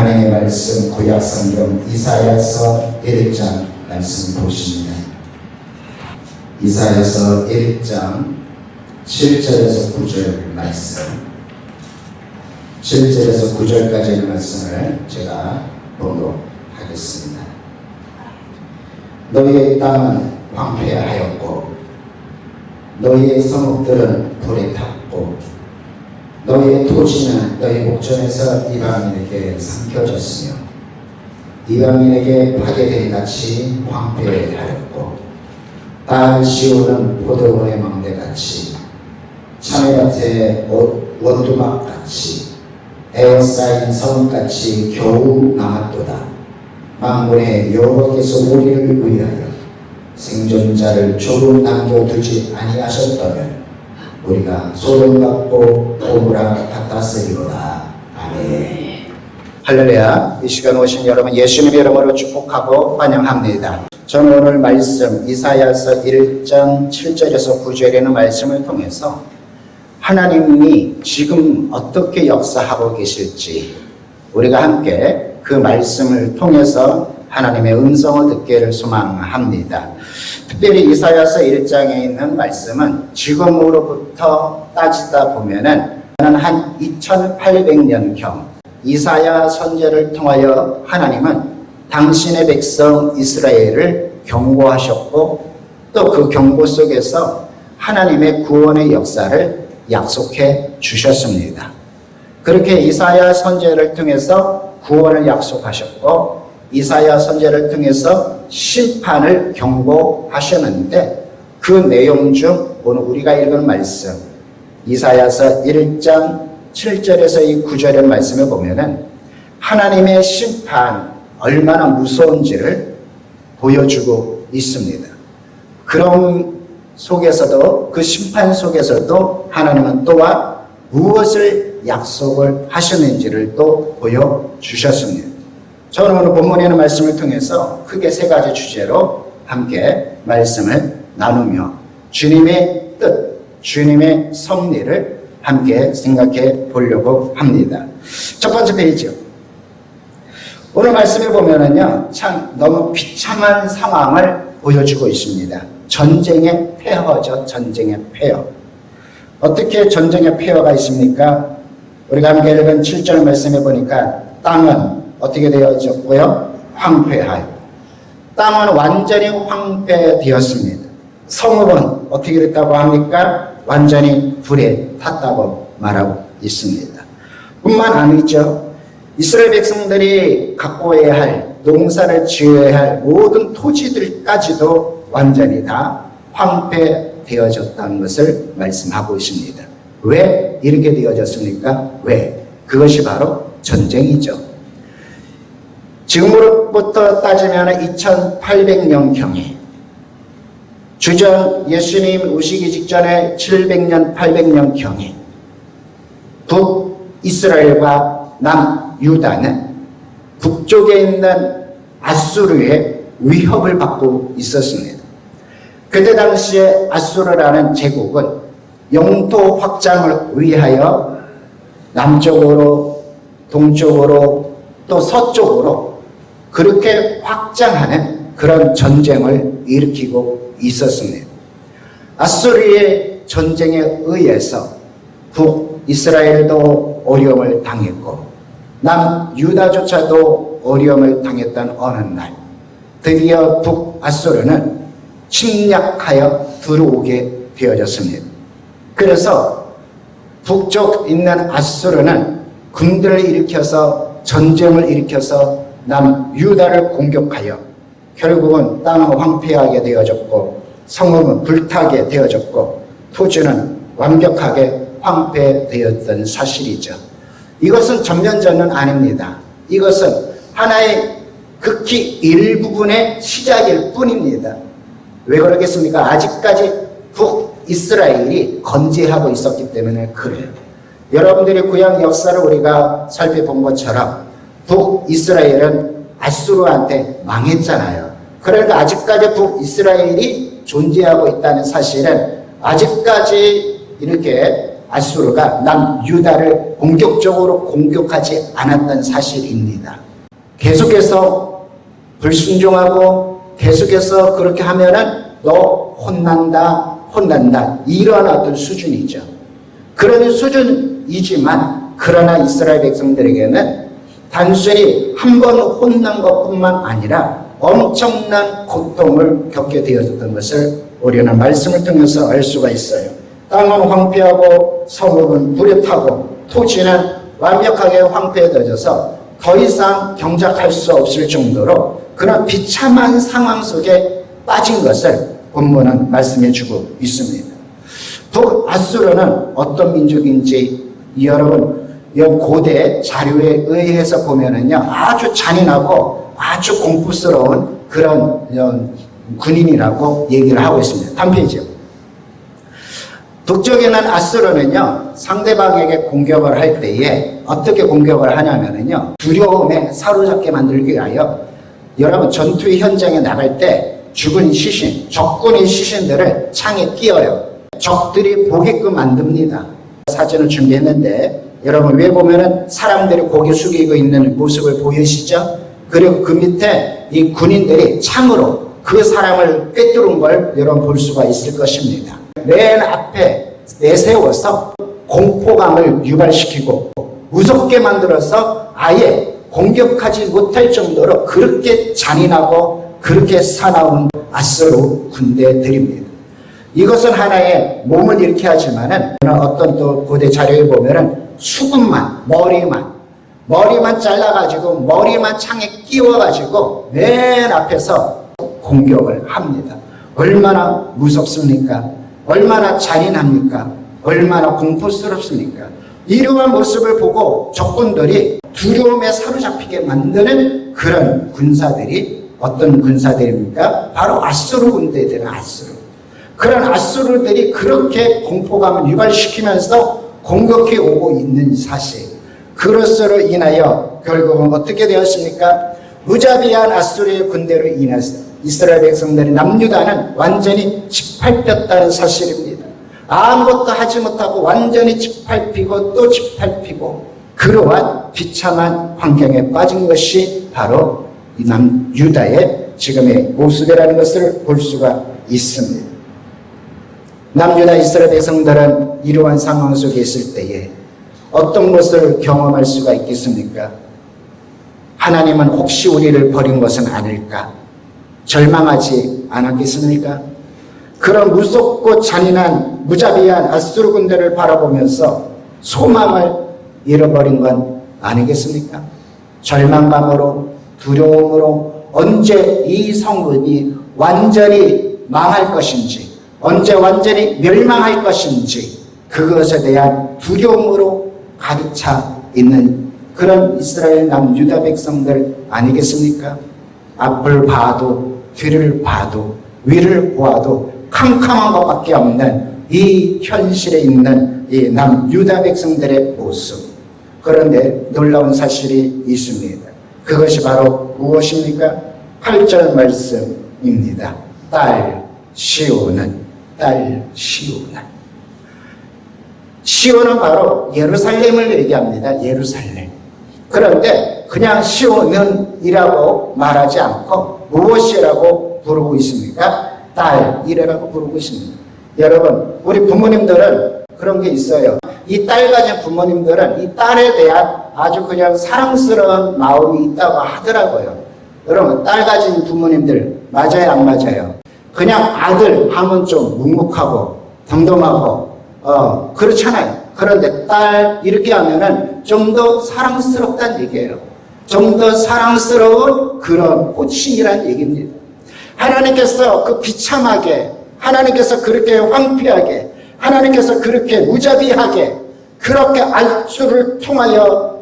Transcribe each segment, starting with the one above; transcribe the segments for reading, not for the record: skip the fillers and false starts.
하나님의 말씀 구약 성경 이사야서 1장 말씀 보십니다. 이사야서 1장 7절에서 9절 말씀, 7절에서 9절까지의 말씀을 제가 봉독하겠습니다. 너희의 땅은 황폐하였고 너희의 성읍들은 불에 탔고 너희의 토지는 너희 목전에서 이방인에게 삼켜졌으며 이방인에게 파괴된 같이 황폐하였고 딸 시온은 포도원의 망대같이 참외밭의 원두막같이 에워싸인 성같이 겨우 남았도다. 만군의 여호와께서 우리를 위하여 생존자를 조금 남겨두지 아니하셨다면 우리가 소돔 같고 고무라 같았으리로다. 아멘. 할렐루야. 이 시간 오신 여러분 예수님의 이름으로 축복하고 환영합니다. 저는 오늘 말씀 이사야서 1장 7절에서 9절에 있는 말씀을 통해서 하나님이 지금 어떻게 역사하고 계실지 우리가 함께 그 말씀을 통해서 하나님의 음성을 듣기를 소망합니다. 특별히 이사야서 1장에 있는 말씀은 지금으로부터 따지다 보면은 한 2800년경 이사야 선지자를 통하여 하나님은 당신의 백성 이스라엘을 경고하셨고 또 그 경고 속에서 하나님의 구원의 역사를 약속해 주셨습니다. 그렇게 이사야 선지자를 통해서 구원을 약속하셨고 이사야 선지자를 통해서 심판을 경고하셨는데 그 내용 중 오늘 우리가 읽은 말씀 이사야서 1장 7절에서 이 9절의 말씀을 보면은 하나님의 심판 얼마나 무서운지를 보여주고 있습니다. 그런 속에서도 그 심판 속에서도 하나님은 또한 무엇을 약속을 하셨는지를 또 보여주셨습니다. 저는 오늘 본문에 있는 말씀을 통해서 크게 세 가지 주제로 함께 말씀을 나누며 주님의 뜻, 주님의 섭리를 함께 생각해 보려고 합니다. 첫 번째 페이지요. 오늘 말씀에 보면은요, 참 너무 비참한 상황을 보여주고 있습니다. 전쟁의 폐허죠. 전쟁의 폐허. 어떻게 전쟁의 폐허가 있습니까? 우리가 함께 읽은 7절 말씀해 보니까 땅은 어떻게 되어졌고요? 황폐하여. 땅은 완전히 황폐되었습니다. 성읍은 어떻게 됐다고 합니까? 완전히 불에 탔다고 말하고 있습니다. 뿐만 아니죠. 이스라엘 백성들이 가꿔야 할, 농사를 지어야 할 모든 토지들까지도 완전히 다 황폐되어졌다는 것을 말씀하고 있습니다. 왜 이렇게 되어졌습니까? 왜? 그것이 바로 전쟁이죠. 지금으로부터 따지면 2800년경에 주전 예수님 오시기 직전에 700년, 800년경에 북이스라엘과 남유다는 북쪽에 있는 아수르의 위협을 받고 있었습니다. 그때 당시에 아수르라는 제국은 영토 확장을 위하여 남쪽으로, 동쪽으로, 또 서쪽으로 그렇게 확장하는 그런 전쟁을 일으키고 있었습니다. 아수르의 전쟁에 의해서 북이스라엘도 어려움을 당했고 남유다조차도 어려움을 당했던 어느 날 드디어 북아수르는 침략하여 들어오게 되어졌습니다. 그래서 북쪽 있는 아수르는 군대를 일으켜서 전쟁을 일으켜서 남유다를 공격하여 결국은 땅은 황폐하게 되어졌고 성읍은 불타게 되어졌고 토지는 완벽하게 황폐되었던 사실이죠. 이것은 전면전은 아닙니다. 이것은 하나의 극히 일부분의 시작일 뿐입니다. 왜 그러겠습니까? 아직까지 북이스라엘이 건재하고 있었기 때문에 그래요. 여러분들이 구약 역사를 우리가 살펴본 것처럼 북이스라엘은 아수르한테 망했잖아요. 그러니까 아직까지 북이스라엘이 존재하고 있다는 사실은 아직까지 이렇게 아수르가 남유다를 본격적으로 공격하지 않았던 사실입니다. 계속해서 불순종하고 계속해서 그렇게 하면은 너 혼난다 이런 어떤 수준이죠. 그런 수준이지만 그러나 이스라엘 백성들에게는 단순히 한 번 혼난 것뿐만 아니라 엄청난 고통을 겪게 되었던 것을 우리는 말씀을 통해서 알 수가 있어요. 땅은 황폐하고 성읍은 불에 타고 토지는 완벽하게 황폐해져서 더 이상 경작할 수 없을 정도로 그런 비참한 상황 속에 빠진 것을 본문은 말씀해 주고 있습니다. 북아수르는 어떤 민족인지 여러분 고대 자료에 의해서 보면은요 아주 잔인하고 아주 공포스러운 그런 군인이라고 얘기를 하고 있습니다. 다음 페이지요. 북쪽에 있는 아수르는요 상대방에게 공격을 할 때에 어떻게 공격을 하냐면은요 두려움에 사로잡게 만들기 위하여 여러분 전투의 현장에 나갈 때 죽은 시신, 적군의 시신들을 창에 끼워요. 적들이 보게끔 만듭니다. 사진을 준비했는데 여러분 위에 보면은 사람들이 고개 숙이고 있는 모습을 보이시죠? 그리고 그 밑에 이 군인들이 창으로 그 사람을 꿰뚫은 걸 여러분 볼 수가 있을 것입니다. 맨 앞에 내세워서 공포감을 유발시키고 무섭게 만들어서 아예 공격하지 못할 정도로 그렇게 잔인하고 그렇게 사나운 아수르 군대들입니다. 이것은 하나의 몸을 이렇게 하지만은 어떤 또 고대 자료에 보면은 수군만 머리만 잘라가지고 머리만 창에 끼워가지고 맨 앞에서 공격을 합니다. 얼마나 무섭습니까? 얼마나 잔인합니까? 얼마나 공포스럽습니까? 이러한 모습을 보고 적군들이 두려움에 사로잡히게 만드는 그런 군사들이 어떤 군사들입니까? 바로 아수르 군대들은 아수르. 그런 아수르들이 그렇게 공포감을 유발시키면서 공격해 오고 있는 사실. 그것으로 인하여 결국은 어떻게 되었습니까? 무자비한 아수르의 군대로 인해서 이스라엘 백성들이 남유다는 완전히 짓밟혔다는 사실입니다. 아무것도 하지 못하고 완전히 짓밟히고 또 짓밟히고 그러한 비참한 환경에 빠진 것이 바로 이 남유다의 지금의 모습이라는 것을 볼 수가 있습니다. 남유다 이스라엘 백성들은 이러한 상황 속에 있을 때에 어떤 것을 경험할 수가 있겠습니까? 하나님은 혹시 우리를 버린 것은 아닐까? 절망하지 않았겠습니까? 그런 무섭고 잔인한 무자비한 아수르 군대를 바라보면서 소망을 잃어버린 건 아니겠습니까? 절망감으로 두려움으로 언제 이 성읍이 완전히 망할 것인지 언제 완전히 멸망할 것인지 그것에 대한 두려움으로 가득 차 있는 그런 이스라엘 남유다 백성들 아니겠습니까? 앞을 봐도 뒤를 봐도 위를 보아도 캄캄한 것밖에 없는 이 현실에 있는 이 남유다 백성들의 모습. 그런데 놀라운 사실이 있습니다. 그것이 바로 무엇입니까? 8절 말씀입니다. 딸 시온은 시온은 바로 예루살렘을 얘기합니다. 예루살렘. 그런데 그냥 시온은이라고 말하지 않고 무엇이라고 부르고 있습니까? 딸이라고 부르고 있습니다. 여러분 우리 부모님들은 그런 게 있어요. 이 딸 가진 부모님들은 이 딸에 대한 아주 그냥 사랑스러운 마음이 있다고 하더라고요. 여러분 딸 가진 부모님들 맞아요 안 맞아요? 그냥 아들 하면 좀 묵묵하고 덤덤하고 그렇잖아요. 그런데 딸 이렇게 하면은 좀 더 사랑스럽다는 얘기예요. 좀 더 사랑스러운 그런 호칭이란 얘기입니다. 하나님께서 그 비참하게 하나님께서 그렇게 황폐하게 하나님께서 그렇게 무자비하게 그렇게 아수르를 통하여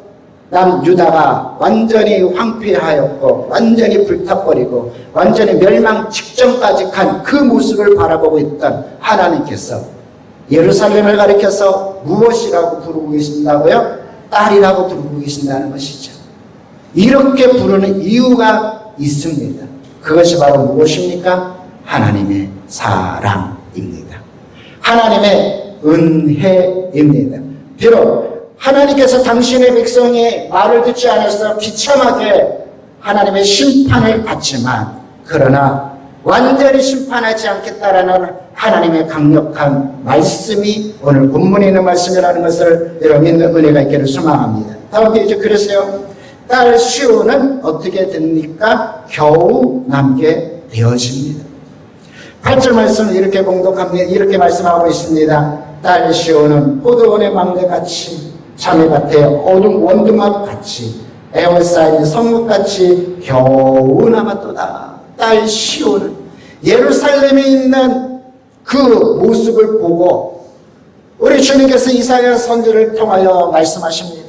남유다가 완전히 황폐하였고 완전히 불타버리고 완전히 멸망 직전까지 간 그 모습을 바라보고 있던 하나님께서 예루살렘을 가리켜서 무엇이라고 부르고 계신다고요? 딸이라고 부르고 계신다는 것이죠. 이렇게 부르는 이유가 있습니다. 그것이 바로 무엇입니까? 하나님의 사랑입니다. 하나님의 은혜입니다. 비록 하나님께서 당신의 백성의 말을 듣지 않아서 비참하게 하나님의 심판을 받지만, 그러나 완전히 심판하지 않겠다라는 하나님의 강력한 말씀이 오늘 본문에 있는 말씀이라는 것을 여러분 믿는 은혜가 있기를 소망합니다. 다음 페이지 그러세요. 딸 시온은 어떻게 됩니까? 겨우 남게 되어집니다. 8절 말씀을 이렇게 봉독합니다. 이렇게 말씀하고 있습니다. 딸 시온은 포도원의 망대같이 자매밭에 어둠 원두막같이 에워싸인 성읍같이 겨우 남았도다. 딸 시온은 예루살렘에 있는 그 모습을 보고 우리 주님께서 이사야 선지를 통하여 말씀하십니다.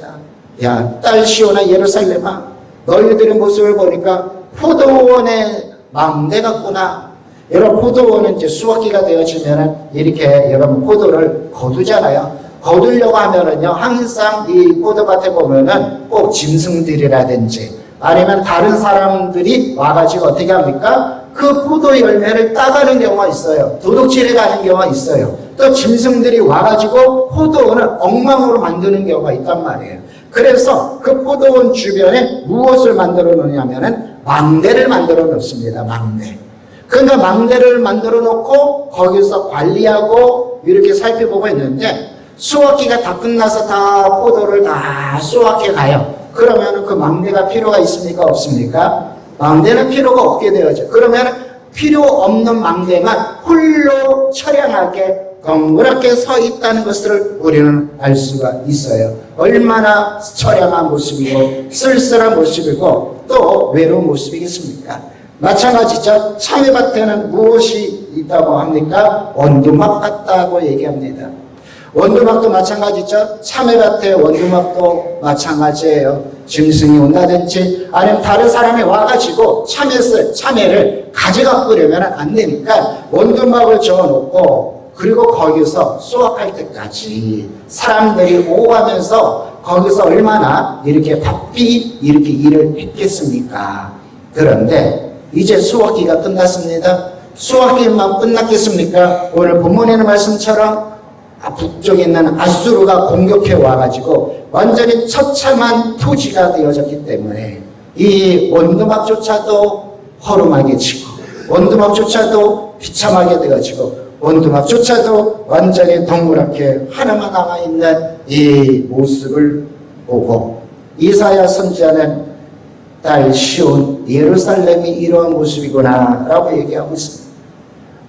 야, 딸 시온아 예루살렘아, 너희들의 모습을 보니까 포도원의 망대 같구나. 여러분, 포도원은 이제 수확기가 되어지면은 이렇게 여러분 포도를 거두잖아요. 거두려고 하면은요, 항상 이 포도밭에 보면은 꼭 짐승들이라든지 아니면 다른 사람들이 와가지고 어떻게 합니까? 그 포도 열매를 따가는 경우가 있어요. 도둑질해 가는 경우가 있어요. 또 짐승들이 와가지고 포도원을 엉망으로 만드는 경우가 있단 말이에요. 그래서 그 포도원 주변에 무엇을 만들어 놓냐면은 망대를 만들어 놓습니다. 망대. 그러니까 망대를 만들어 놓고 거기서 관리하고 이렇게 살펴보고 있는데, 수확기가 다 끝나서 다 포도를 다 수확해 가요. 그러면 그 망대가 필요가 있습니까? 없습니까? 망대는 필요가 없게 되어져. 그러면 필요 없는 망대만 홀로 처량하게 덩그랗게 서 있다는 것을 우리는 알 수가 있어요. 얼마나 처량한 모습이고 쓸쓸한 모습이고 또 외로운 모습이겠습니까? 마찬가지죠. 참외밭에는 무엇이 있다고 합니까? 원두막 같다고 얘기합니다. 원두막도 마찬가지죠. 참외밭의 원두막도 마찬가지예요. 짐승이 온다든지 아니면 다른 사람이 와가지고 참외를 가져가 버리면 안 되니까 원두막을 저어놓고, 그리고 거기서 수확할 때까지 사람들이 오고 가면서 거기서 얼마나 이렇게 바삐 이렇게 일을 했겠습니까? 그런데 이제 수확기가 끝났습니다. 수확기만 끝났겠습니까? 오늘 본문에 있는 말씀처럼 북쪽에 있는 아수르가 공격해 와가지고 완전히 처참한 토지가 되어졌기 때문에 이 원두막조차도 허름하게 지고, 원두막조차도 비참하게 되어지고, 원두막조차도 완전히 덩그랗게 하나만 남아있는 이 모습을 보고 이사야 선지자는 딸 시온 예루살렘이 이러한 모습이구나 라고 얘기하고 있습니다.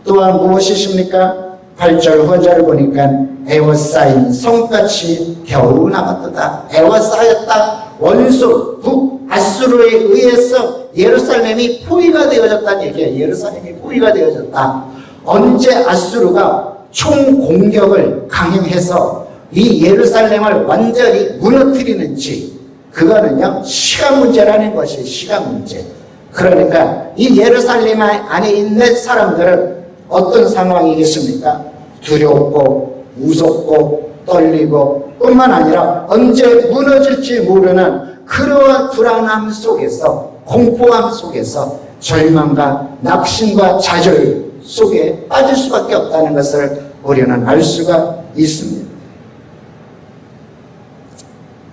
또한 무엇이십니까? 8절 후절을 보니까 에워싸인 성같이 겨우 남았도다. 에워싸였다. 원수 북아수르에 의해서 예루살렘이 포위가 되어졌다는 얘기예요. 예루살렘이 포위가 되어졌다. 언제 아수르가 총공격을 강행해서 이 예루살렘을 완전히 무너뜨리는지, 그거는요 시간 문제라는 것이 시간 문제. 그러니까 이 예루살렘 안에 있는 사람들은 어떤 상황이겠습니까? 두렵고 무섭고 떨리고 뿐만 아니라 언제 무너질지 모르는 그러한 불안함 속에서, 공포함 속에서 절망과 낙심과 좌절 속에 빠질 수밖에 없다는 것을 우리는 알 수가 있습니다.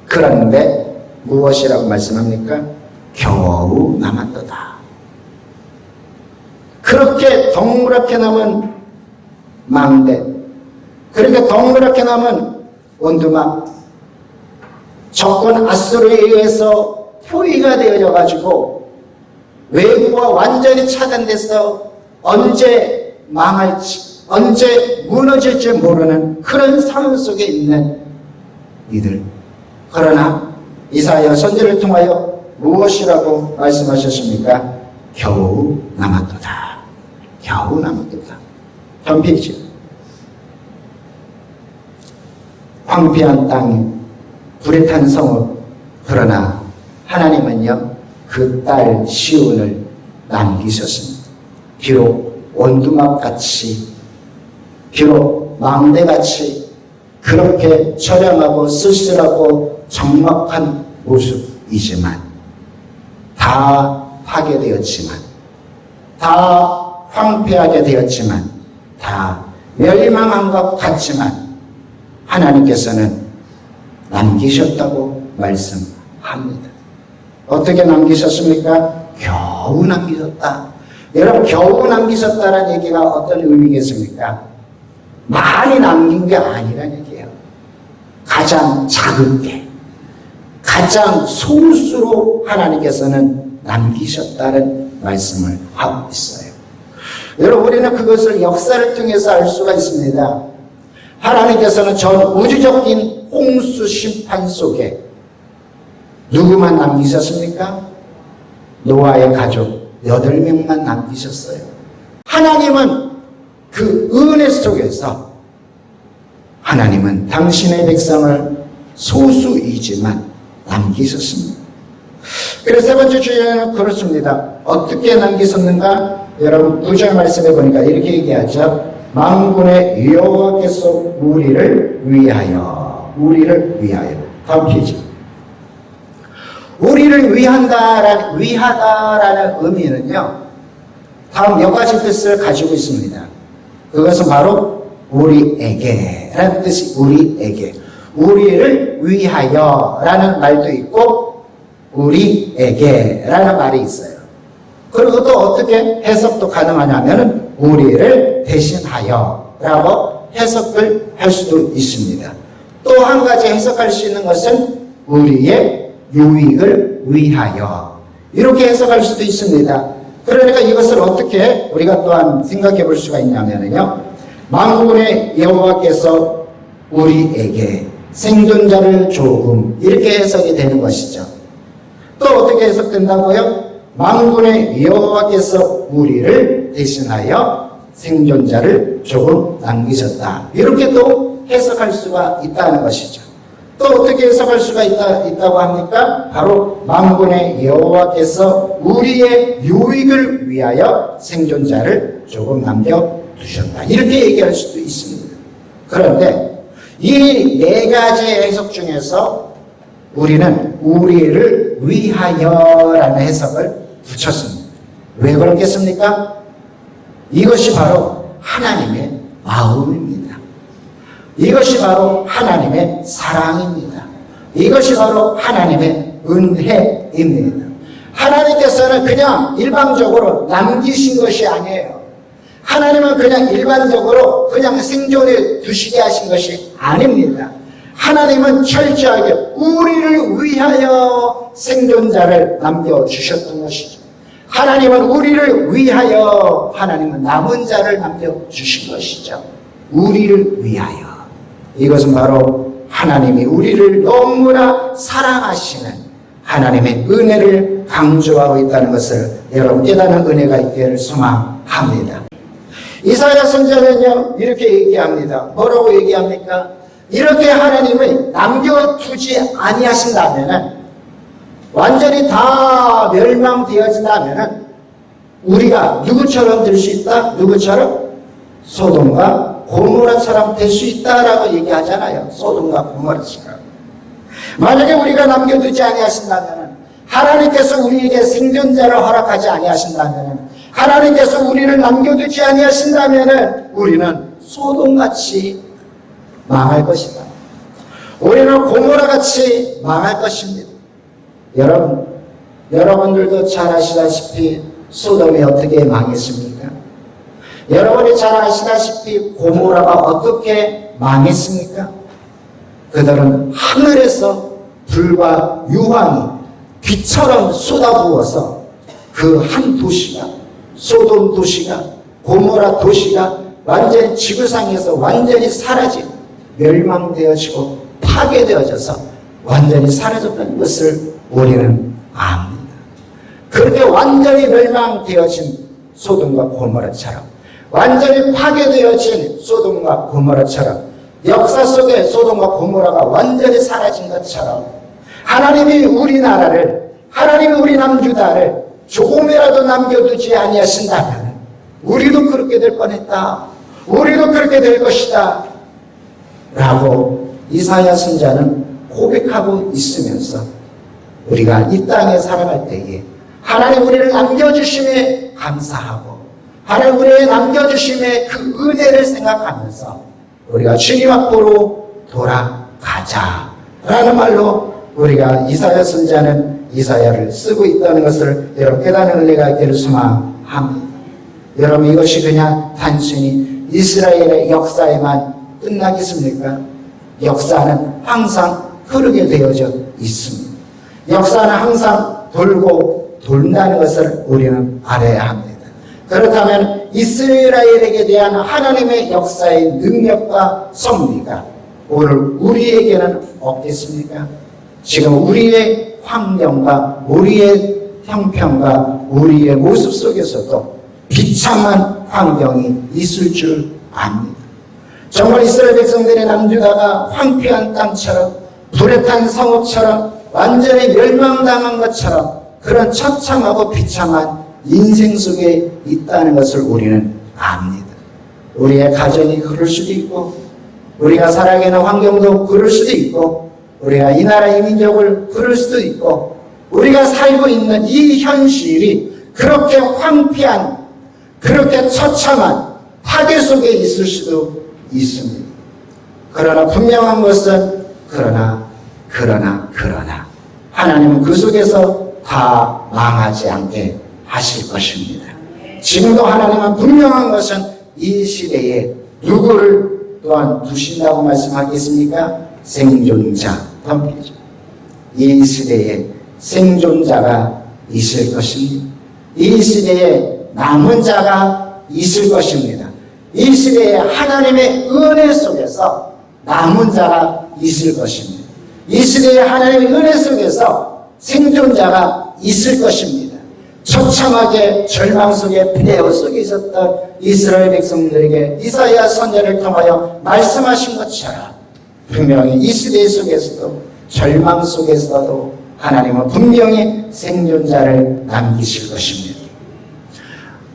그런데 무엇이라고 말씀합니까? 겨우 남았도다. 그렇게 덩그랗게 남은 망대, 그러니까 덩그랗게 남은 원두막, 적군 아수르에 의해서 포위가 되어져 가지고 외부와 완전히 차단돼서 언제 망할지, 언제 무너질지 모르는 그런 상황 속에 있는 이들. 그러나 이사야 선지를 통하여 무엇이라고 말씀하셨습니까? 겨우 남았도다. 겨우 남았도다. 다음 페이지. 황폐한 땅, 불에 탄 성읍. 그러나 하나님은요 그 딸 시온을 남기셨습니다. 비록 원두막같이, 비록 망대같이 그렇게 처량하고 쓸쓸하고 적막한 모습이지만, 다 파괴되었지만, 다 황폐하게 되었지만, 다 멸망한 것 같지만 하나님께서는 남기셨다고 말씀합니다. 어떻게 남기셨습니까? 겨우 남기셨다. 여러분, 겨우 남기셨다는 얘기가 어떤 의미겠습니까? 많이 남긴 게 아니라는 얘기예요. 가장 작게, 가장 소수로 하나님께서는 남기셨다는 말씀을 하고 있어요. 여러분, 우리는 그것을 역사를 통해서 알 수가 있습니다. 하나님께서는 전 우주적인 홍수 심판 속에 누구만 남기셨습니까? 노아의 가족 8명만 남기셨어요. 하나님은 그 은혜 속에서 하나님은 당신의 백성을 소수이지만 남기셨습니다. 그래서 세 번째 주제는 그렇습니다. 어떻게 남기셨는가? 여러분 9절 말씀해 보니까 이렇게 얘기하죠. 만군의 여호와께서 우리를 위하여 다음 페이지. 우리를 위하다라는 의미는요, 다음 몇 가지 뜻을 가지고 있습니다. 그것은 바로 우리에게라는 뜻이 우리에게. 우리를 위하여라는 말도 있고 우리에게라는 말이 있어요. 그리고 또 어떻게 해석도 가능하냐면은 우리를 대신하여라고 해석을 할 수도 있습니다. 또 한 가지 해석할 수 있는 것은 우리의 유익을 위하여 이렇게 해석할 수도 있습니다. 그러니까 이것을 어떻게 우리가 또한 생각해 볼 수가 있냐면요, 만군의 여호와께서 우리에게 생존자를 조금 이렇게 해석이 되는 것이죠. 또 어떻게 해석된다고요? 만군의 여호와께서 우리를 대신하여 생존자를 조금 남기셨다. 이렇게 또 해석할 수가 있다는 것이죠. 또 어떻게 해석할 수가 있다고 합니까? 바로 만군의 여호와께서 우리의 유익을 위하여 생존자를 조금 남겨두셨다. 이렇게 얘기할 수도 있습니다. 그런데 이 네 가지의 해석 중에서 우리는 우리를 위하여라는 해석을 붙였습니다. 왜 그렇겠습니까? 이것이 바로 하나님의 마음입니다. 이것이 바로 하나님의 사랑입니다. 이것이 바로 하나님의 은혜입니다. 하나님께서는 그냥 일방적으로 남기신 것이 아니에요. 하나님은 그냥 일반적으로 그냥 생존해 두시게 하신 것이 아닙니다. 하나님은 철저하게 우리를 위하여 생존자를 남겨주셨던 것이죠. 하나님은 우리를 위하여 하나님은 남은 자를 남겨주신 것이죠. 우리를 위하여. 이것은 바로 하나님이 우리를 너무나 사랑하시는 하나님의 은혜를 강조하고 있다는 것을 여러분 깨닫는 은혜가 있기를 소망합니다. 이사야 선지자는요 이렇게 얘기합니다. 뭐라고 얘기합니까? 이렇게 하나님을 남겨두지 아니하신다면은, 완전히 다 멸망되어진다면은 우리가 누구처럼 될 수 있다? 누구처럼? 소돔과 고모라처럼 될 수 있다라고 얘기하잖아요. 소돔과 고모라처럼. 만약에 우리가 남겨두지 아니하신다면은, 하나님께서 우리에게 생존자를 허락하지 아니하신다면은, 하나님께서 우리를 남겨두지 아니하신다면은 우리는 소돔같이 망할 것이다. 우리는 고모라같이 망할 것입니다. 여러분들도 잘 아시다시피 소돔이 어떻게 망했습니까? 여러분이 잘 아시다시피 고모라가 어떻게 망했습니까? 그들은 하늘에서 불과 유황이 비처럼 쏟아부어서 그 한 도시가, 소돔 도시가, 고모라 도시가 완전히 지구상에서 완전히 사라지고 멸망되어지고 파괴되어져서 완전히 사라졌다는 것을 우리는 압니다. 그렇게 완전히 멸망되어진 소돔과 고모라처럼, 완전히 파괴되어진 소돔과 고모라처럼, 역사 속에 소돔과 고모라가 완전히 사라진 것처럼 하나님이 우리나라를, 하나님이 우리 남유다를 조금이라도 남겨두지 아니하신다면 우리도 그렇게 될 뻔했다. 우리도 그렇게 될 것이다. 라고 이사야 선지자는 고백하고 있으면서 우리가 이 땅에 살아갈 때에 하나님 우리를 남겨주심에 감사하고 하나님 우리의 남겨주심에 그 은혜를 생각하면서 우리가 주님 앞으로 돌아가자 라는 말로 우리가 이사야 선지자는 이사야를 쓰고 있다는 것을 여러분 깨닫는 은혜가 있기를 소망합니다. 여러분 이것이 그냥 단순히 이스라엘의 역사에만 끝나겠습니까? 역사는 항상 흐르게 되어져 있습니다. 역사는 항상 돌고 돈다는 것을 우리는 알아야 합니다. 그렇다면 이스라엘에게 대한 하나님의 역사의 능력과 섭리가 오늘 우리에게는 없겠습니까? 지금 우리의 환경과 우리의 형편과 우리의 모습 속에서도 비참한 환경이 있을 줄 압니다. 정말 이스라엘 백성들의 남유다가 황폐한 땅처럼 불에 탄 성읍처럼 완전히 멸망당한 것처럼 그런 처참하고 비참한 인생 속에 있다는 것을 우리는 압니다. 우리의 가정이 그럴 수도 있고 우리가 살아가는 환경도 그럴 수도 있고 우리가 이 나라 이 민족을 그럴 수도 있고 우리가 살고 있는 이 현실이 그렇게 황폐한 그렇게 처참한 파괴 속에 있을 수도 있습니다. 그러나 분명한 것은 그러나 하나님은 그 속에서 다 망하지 않게 하실 것입니다. 지금도 하나님은 분명한 것은 이 시대에 누구를 또한 두신다고 말씀하겠습니까? 생존자, 이 시대에 생존자가 있을 것입니다. 이 시대에 남은 자가 있을 것입니다. 이 시대에 하나님의 은혜 속에서 남은 자가 있을 것입니다. 이 시대에 하나님의 은혜 속에서 생존자가 있을 것입니다. 처참하게 절망 속에 폐허 속에 있었던 이스라엘 백성들에게 이사야 선지자를 통하여 말씀하신 것처럼 분명히 이 시대 속에서도 절망 속에서도 하나님은 분명히 생존자를 남기실 것입니다.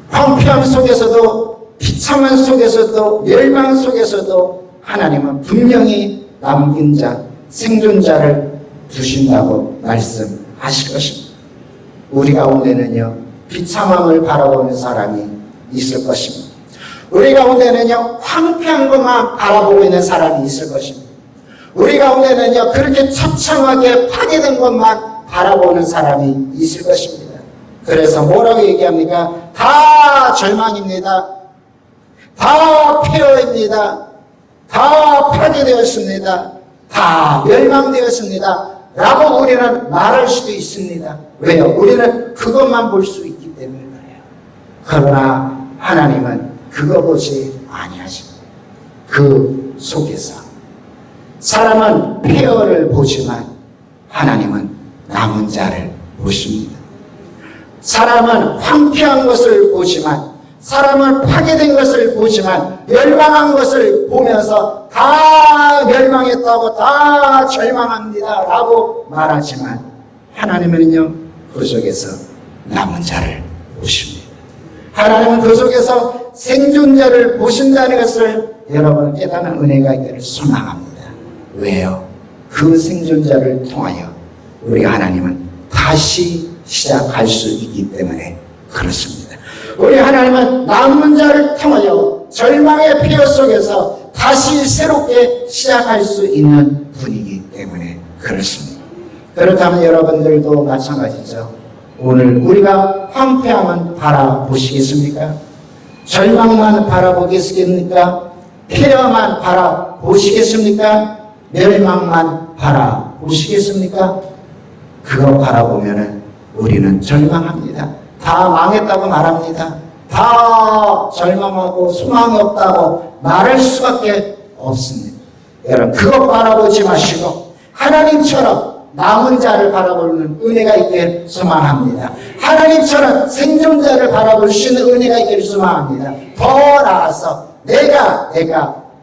황폐함 속에서도 비참한 속에서도 멸망 속에서도 하나님은 분명히 남긴 자, 생존자를 두신다고 말씀하실 것입니다. 우리 가운데는요 비참함을 바라보는 사람이 있을 것입니다. 우리 가운데는요 황폐한 것만 바라보고 있는 사람이 있을 것입니다. 우리 가운데는요 그렇게 처참하게 파괴된 것만 바라보는 사람이 있을 것입니다. 그래서 뭐라고 얘기합니까? 다 절망입니다. 다 폐허입니다. 다 파괴되었습니다. 다 멸망되었습니다. 라고 우리는 말할 수도 있습니다. 왜요? 우리는 그것만 볼 수 있기 때문에 그래요. 그러나 하나님은 그거 보지 아니하십니다. 그 속에서 사람은 폐허를 보지만 하나님은 남은 자를 보십니다. 사람은 황폐한 것을 보지만 사람은 파괴된 것을 보지만 멸망한 것을 보면서 다 멸망했다고 다 절망합니다 라고 말하지만 하나님은요 그 속에서 남은 자를 보십니다. 하나님은 그 속에서 생존자를 보신다는 것을 여러분 깨닫는 은혜가 있기를 소망합니다. 왜요? 그 생존자를 통하여 우리 하나님은 다시 시작할 수 있기 때문에 그렇습니다. 우리 하나님은 남은 자를 통하여 절망의 폐허 속에서 다시 새롭게 시작할 수 있는 분이기 때문에 그렇습니다. 그렇다면 여러분들도 마찬가지죠. 오늘 우리가 황폐함은 바라보시겠습니까? 절망만 바라보겠습니까? 폐허만 바라보시겠습니까? 멸망만 바라보시겠습니까? 그거 바라보면은 우리는 절망합니다. 다 망했다고 말합니다. 다 절망하고 소망이 없다고 말할 수밖에 없습니다. 여러분 그것 바라보지 마시고 하나님처럼 남은 자를 바라보는 은혜가 있기를 소망합니다. 하나님처럼 생존자를 바라볼 수 있는 은혜가 있기를 소망합니다. 더 나아서 내가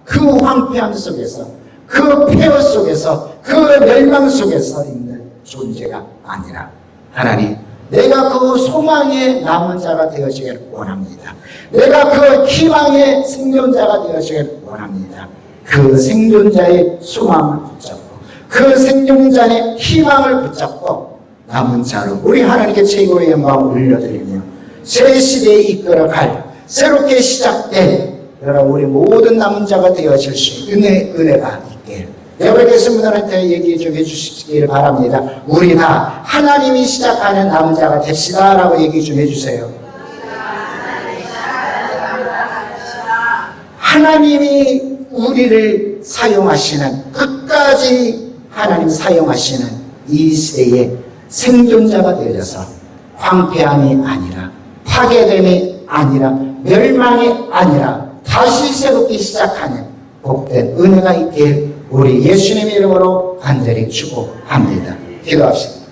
그 황폐함 속에서 그 폐허 속에서 그 멸망 속에서 있는 존재가 아니라 하나님 내가 그 소망의 남은 자가 되어지기를 원합니다. 내가 그 희망의 생존자가 되어지기를 원합니다. 그 생존자의 소망을 붙잡고 그 생존자의 희망을 붙잡고 남은 자로 우리 하나님께 최고의 영광을 올려드리며 새 시대에 이끌어갈 새롭게 시작된 여러분 우리 모든 남은 자가 되어질 수 있는 은혜가 있길 여기 계신 분들한테 얘기 좀 해주시길 바랍니다. 우리 다 하나님이 시작하는 남자가 됩시다 라고 얘기 좀 해주세요. 하나님이 우리를 사용하시는, 끝까지 하나님 사용하시는 이 시대에 생존자가 되어서 황폐함이 아니라, 파괴됨이 아니라, 멸망이 아니라 다시 새롭게 시작하는 복된 은혜가 있길 우리 예수님의 이름으로 간절히 축복합니다. 기도합시다.